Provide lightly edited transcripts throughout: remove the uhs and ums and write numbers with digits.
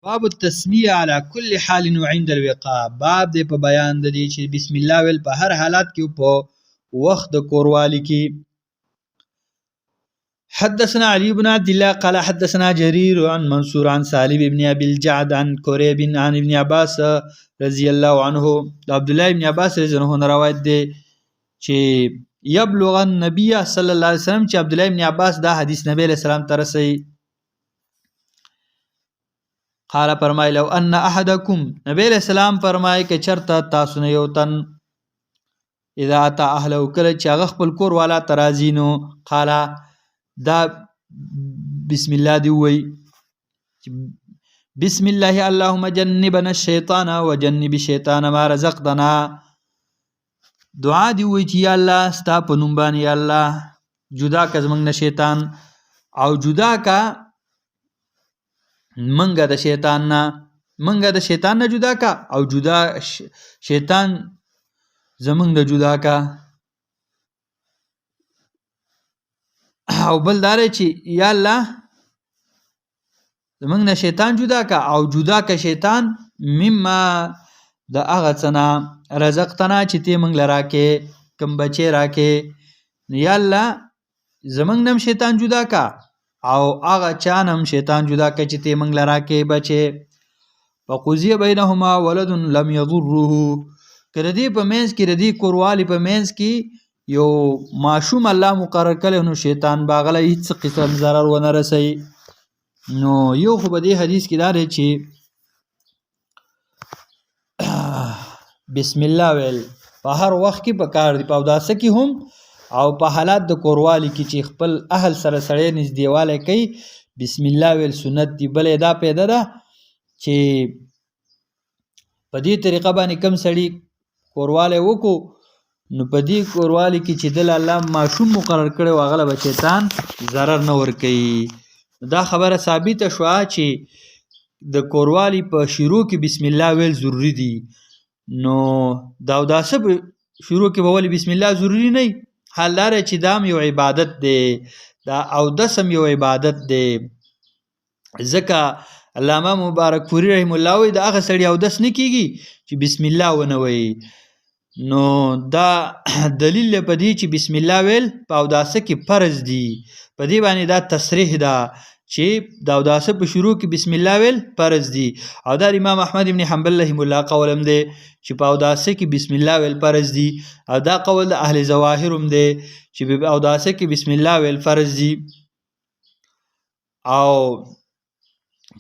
باب التسمیه علی کل حال وعند الوقاء. باب دی په بیان د دې چې بسم الله ویل په هر حالات کې په وخت د کوروالی کې. حدثنا علي بن عبد الله قال حدثنا جرير عن منصور عن سالم بن ابي الجعد عن كريب عن ابن عباس رضي الله عنه. عبد الله بن عباس رضی الله عنه روایت دی چې يبلغ النبي صلی الله علیه وسلم چې عبد الله بن عباس دا حدیث نبی علیہ السلام ته رسي. قال فرمای لو ان احدکم، نبی علیہ السلام فرمای که چرته تاسو نه یو تن اذا اتى اهله کله چې هغه خپل کور والا ترازینو قال دا بسم الله دی وی بسم الله اللهم جنبنا الشیطان وجنب الشیطان ما رزقتنا. دعا دی وی چې یا الله ستا په نوم باندې یا الله جدا که زمونږ نه شیطان او جدا کا منګه د شیطان نه جدا کا او جدا شیطان زمونږ نه جدا کا. او بل داره چې یا الله زمونږ نه شیطان جدا کا او جدا کا شیطان مما د هغه څه نه رزقتنا چې تی موږ له راکې کوم بچی راکې. یا الله زمونږ نه شیطان جدا کا او هغه چانم شیطان جدا کا چې تی موږ له راکې بچی. فقضی بینهما ولد لم یضره، که د دې په منځ کې د دې کوروالی په منځ کې یو ماشوم الله مقرر کړی نو شیطان باغله هیڅ قسم ضرر ونه رسوي. نو یو خو په دې حدیث کې دا دی چې بسم الله ویل په هر وخت کې پکار دی، په اوداسه کې هم او په حالات د کوروالی کې چې خپل اهل سره سړی نږدېوالی کوي بسم الله ویل سنت دی. بلې دا پیدا ده چې په دې طریقه باندې کم سړي کوروالی وکړو نو په دې کوروالی کې چې دل الله ماشوم مقرر کړی و هغه به شیطان ضرر نه ورکوي. دا خبره ثابته شوه چې د کوروالی په شروع کې بسم الله ویل ضروری دي. نو د اوداسه په شروع کې به ولې بسم الله ضروری نه وي؟ حال دا چې دام یو عبادت دی، دا اودس هم یو عبادت دی. ځکه علامه مبارک پوری رحم الله وایي د هغه سړي اودس نه کېږي چې بسم الله ونه وایي. نو دا دلیل په دې چې بسم الله ویل په اوداسه کې فرض دي. په دې باندې دا تصریح ده چې د اوداسه په شروع کې بسم الله ویل فرض دي. او دا امام احمد ابن حنبل رحمه الله قول هم دی چې په اوداسه کې بسم الله ویل فرض دي. او دا قول د اهل ظواهر هم دی چې په اوداسه کې بسم الله ویل فرض دي. او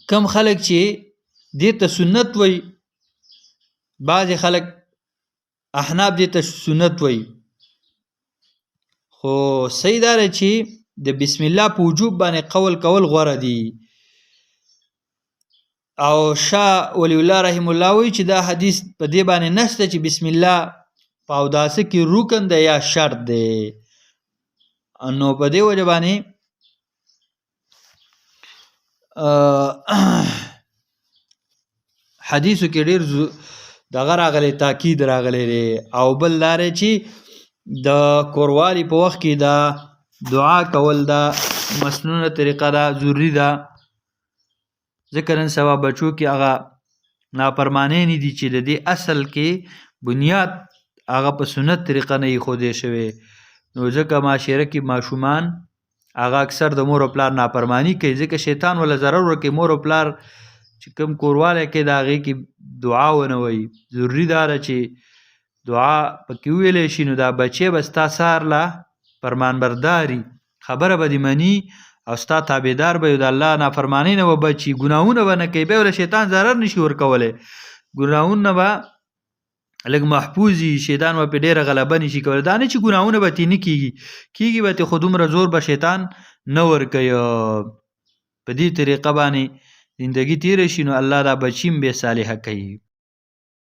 کم خلک چې دې ته سنت وایي، بعضې خلک احناف دې ته سنت وایي، خو صحیح دا دی چې د بسم الله په وجوب باندې قول کول غوره دي. او شاه ولی الله رحم الله وایي چې دا حدیث په دې باندې نشته چې بسم الله په اوداسه کې رکن دی یا شرط دی. نو په دې وجه باندې حدیثو کې ډېر دغه راغلی تاکید راغلی دی. او بل دا دی چې د کوروالی په وخت کې دا دعا کول دا مسنونه طریقه ده، ضروری ده. ځکه نن سبا بچو کې هغه نافرمانی نه دي چې د دې اصل کې بنیاد هغه په سنت طریقه نه ایښودی شوی. نو ځکه معاشره کې ماشومان هغه اکثر د مور و پلار نافرمانی کوي، ځکه شیطان ولا ضرر ورکوي. مور و پلار چې کوم کوروالی کوي د هغې کې دعا ونه وایي. ضروري دا ده چې دعا پکې وویلی شي نو دا بچی به ستا سهار له فرمانبرداري خبره به دې مني او ستا تابعدار به د الله نافرمانی نه به بچي، ګناهونه به نه کوي، بیا وله شیطان ضرر نشي ورکولی، ګناهونه به لږ محفوظ وي، شیطان به پې ډېره غلبه نشي کولی. دا نه چې ګناهونه به تې نه کېږي به تې خو دومره زور به شیطان نه ورکوي. په دې طریقه باندې زندګي تېره شي نو الله دا بچي هم بې صالحه کوي.